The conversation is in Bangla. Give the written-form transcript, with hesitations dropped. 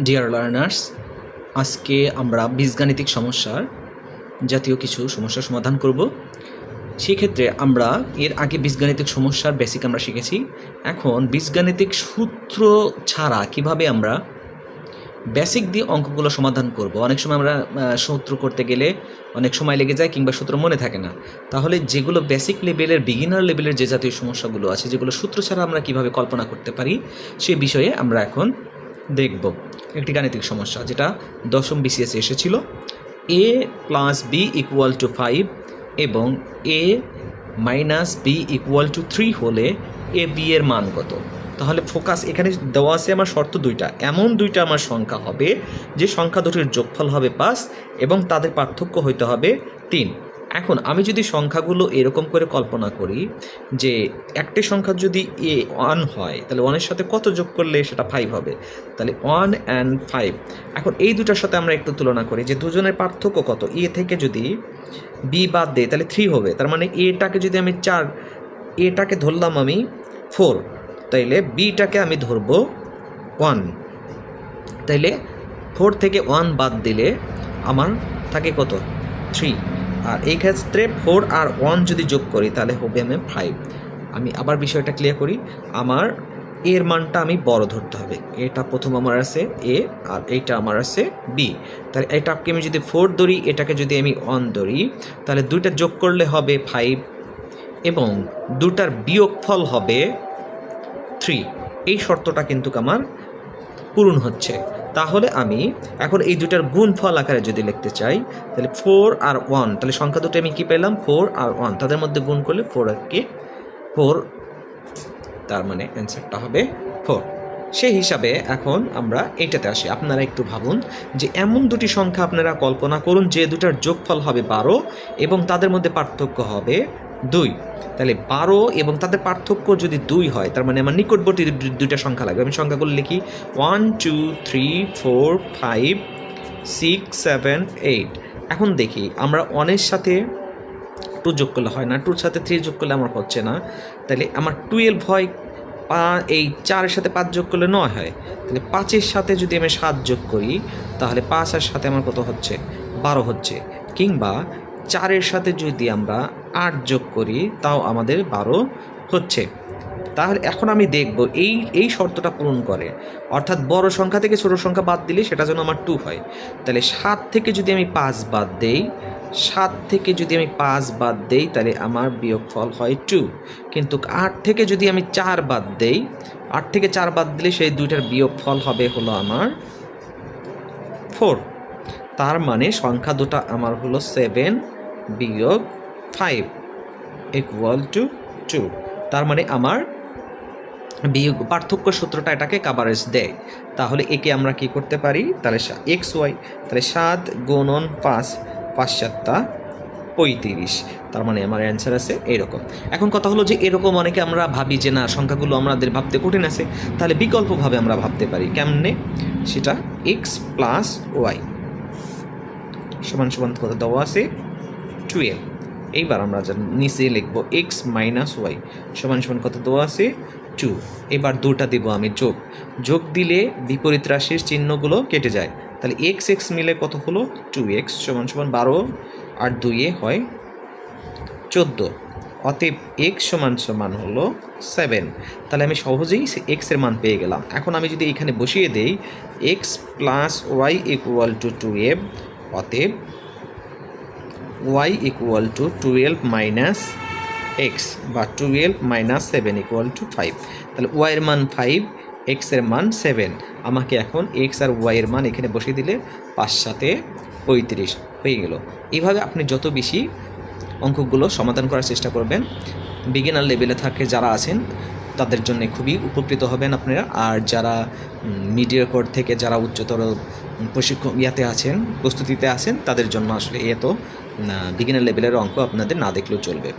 ডিয়ার লার্নার্স, আজকে আমরা বীজগাণিতিক সমস্যার জাতীয় কিছু সমস্যার সমাধান করব। সেক্ষেত্রে আমরা এর আগে বীজগাণিতিক সমস্যার বেসিক আমরা শিখেছি। এখন বীজগাণিতিক সূত্র ছাড়া কিভাবে আমরা বেসিক দিয়ে অঙ্কগুলো সমাধান করব। অনেক সময় আমরা সূত্র করতে গেলে অনেক সময় লেগে যায় কিংবা সূত্র মনে থাকে না। তাহলে যেগুলো বেসিক লেভেলের, বিগিনার লেভেলের যে জাতীয় সমস্যাগুলো আছে, যেগুলো সূত্র ছাড়া আমরা কিভাবে কল্পনা করতে পারি, সে বিষয়ে আমরা এখন দেখব। একটি গাণিতিক সমস্যা যেটা দশম বিসিএসে এসেছিল। a plus B equal to 5 এবং a minus B equal to 3 হলে এ বি এর মান কত? তাহলে ফোকাস এখানে দেওয়া আছে আমার শর্ত দুইটা, এমন দুইটা আমার সংখ্যা হবে যে সংখ্যা দুটির যোগফল হবে 5 এবং তাদের পার্থক্য হইতে হবে 3। এখন আমি যদি সংখ্যাগুলো এরকম করে কল্পনা করি যে একটি সংখ্যা যদি এ 1 হয়, তাহলে 1-এর সাথে কত যোগ করলে সেটা 5 হবে, তাহলে 1 and 5। এখন এই দুটার সাথে আমরা একটু তুলনা করি যে দুজনের পার্থক্য কত। এ থেকে যদি বি বাদ দেয় তাহলে 3 হবে, তার মানে এটাকে যদি আমি 4, এটাকে ধরলাম আমি 4, তাইলে বিটাকে আমি ধরবো 1। তাইলে 4 থেকে 1 বাদ দিলে আমার থাকে কত? 3। আর এই ক্ষেত্রে 4 আর 1 যদি যোগ করি তাহলে হবে আমি 5। আমি আবার বিষয়টা ক্লিয়ার করি। আমার এর মানটা আমি বড় ধরতে হবে। এটা প্রথম আমার আছে এ আর এইটা আমার আছে বি। তাহলে এটাকে আমি যদি 4 ধরি, এটাকে যদি আমি 1 ধরি, তাহলে দুইটা যোগ করলে হবে 5 এবং দুটার বিয়োগফল হবে 3। এই শর্তটা কিন্তু আমার পূরণ হচ্ছে। তাহলে আমি এখন এই দুটার গুণফল আকারে যদি লিখতে চাই, তাহলে 4 আর 1, তাহলে সংখ্যা দুটো আমি কি পেলাম? 4 আর 1, তাদের মধ্যে গুণ করলে 4 আর 4, তার মানে অ্যান্সারটা হবে 4। সেই হিসাবে এখন আমরা এইটাতে আসি। আপনারা একটু ভাবুন যে এমন দুটি সংখ্যা আপনারা কল্পনা করুন যে দুটার যোগফল হবে 12 এবং তাদের মধ্যে পার্থক্য হবে 2। তাহলে 12 এবং তাদের পার্থক্য যদি 2 হয়, তার মানে আমার নিকটবর্তী দুইটা সংখ্যা লাগবে। আমি সংখ্যাগুলো লিখি 1 2 3 4 5 6 7 8। এখন দেখি আমরা 1-এর সাথে 2 যোগ করলে হয় না, 2-র সাথে 3 যোগ করলে আমার হচ্ছে না, তাহলে আমার 12 হয়। এই 4-এর সাথে 5 যোগ করলে 9 হয়, তাহলে 5-এর সাথে যদি আমি 7 যোগ করি তাহলে 5-এর সাথে আমার কত হচ্ছে? 12 হচ্ছে। কিংবা 4-এর সাথে যদি আমরা 8 যোগ করি তাও আমাদের 12 হচ্ছে। তাহলে এখন আমি দেখব এই শর্তটা পূরণ করে, অর্থাৎ বড় সংখ্যা থেকে ছোট সংখ্যা বাদ দিলে সেটা যেন আমার 2 হয়। তাহলে 7 থেকে যদি আমি 5 বাদ দেই, 7 থেকে যদি আমি 5 বাদ দেই তাহলে আমার বিয়োগফল হয় 2। কিন্তু 8 থেকে যদি আমি 4 বাদ দেই, 8 থেকে 4 বাদ দিলে সেই দুইটার বিয়োগফল হবে হলো আমার 4। তার মানে সংখ্যা দুটা আমার হলো 7 বিয়োগ 5 ইকুয়াল টু 2। তার মানে আমার বিয়োগ পার্থক্য সূত্রটা এটাকে কাভারেজ দেয়। তাহলে একে আমরা কি করতে পারি? তাহলে এক্স ওয়াই, তাহলে 7 গুণন 5, 5 7 35। তার মানে আমার অ্যান্সার আছে এরকম। এখন কথা হলো যে এরকম অনেকে আমরা ভাবি যে না, সংখ্যাগুলো আমাদের ভাবতে কঠিন আছে, তাহলে বিকল্পভাবে আমরা ভাবতে পারি। কেমনে? সেটা এক্স প্লাস ওয়াই সমান সমান কত দেওয়া আছে? 12। এইবার আমরা নিচে লিখবো এক্স মাইনাস ওয়াই সমান সমান কত দেওয়া আছে? 2। এবার দুটা দিব আমি যোগ দিলে বিপরীত রাশির চিহ্নগুলো কেটে যায়। তাহলে এক্স এক্স মিলে কত হলো? 2x সমান সমান 12 আর 2 হয় 14। অতএব এক্স সমান সমান হলো 7। তাহলে আমি সহজেই এক্সের মান পেয়ে গেলাম। এখন আমি যদি এখানে বসিয়ে দেই X plus Y equal to 2f, অতএব y equal to 12 minus X বা 12 মাইনাস 7 ইকুয়াল টু 5। তাহলে y এর মান 5, x এর মান 7। আমাকে এখন x আর y এর মান এখানে বসিয়ে দিলে 5 7 35 হয়ে গেল। এইভাবে আপনি যত বেশি অঙ্কগুলো সমাধান করার চেষ্টা করবেন, বিগিনার লেভেলে থাকে যারা আছেন তাদের জন্য খুবই উপকৃত হবেন আপনারা। আর যারা মিডিয়ার কোড থেকে যারা উচ্চতর প্রশিক্ষণ আছেন, প্রস্তুতিতে আছেন, তাদের জন্য আসলে এত বিগিনার লেভেলের অঙ্ক আপনাদের না দেখলেও চলবে।